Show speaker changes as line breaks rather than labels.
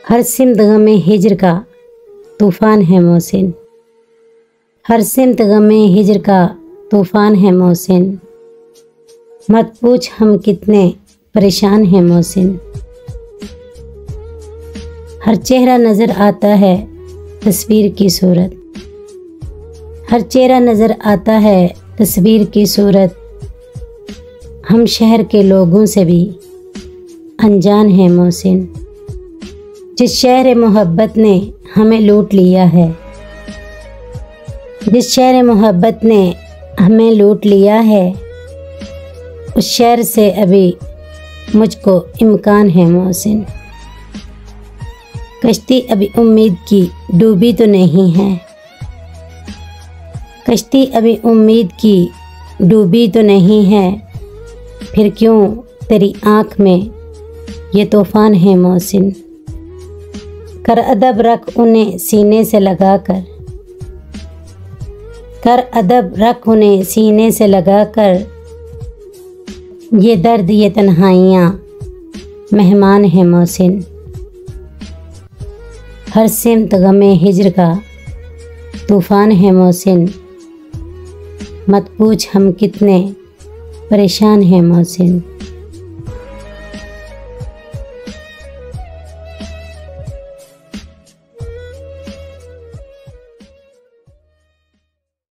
हर सिमत गमे हिज्र का तूफ़ान है मोहसिन। हर सिमत गमे हिज्र का तूफ़ान है मोहसिन। मत पूछ हम कितने परेशान हैं मोहसिन। हर चेहरा नज़र आता है तस्वीर की सूरत। हर चेहरा नज़र आता है तस्वीर की सूरत। हम शहर के लोगों से भी अनजान हैं मोहसिन। जिस शहर मोहब्बत ने हमें लूट लिया है, जिस शहर मोहब्बत ने हमें लूट लिया है, उस शहर से अभी मुझको इम्कान है मोहसिन। कश्ती अभी उम्मीद की डूबी तो नहीं है। कश्ती अभी उम्मीद की डूबी तो नहीं है। फिर क्यों तेरी आँख में ये तूफ़ान है मोहसिन। कर अदब रख उन्हें सीने से लगाकर। कर अदब रख उन्हें सीने से लगाकर। ये दर्द ये तन्हाइयाँ मेहमान है मोहसिन। हर सिमत गमे हिज्र का तूफ़ान है मोहसिन। मत पूछ हम कितने परेशान हैं मोहसिन।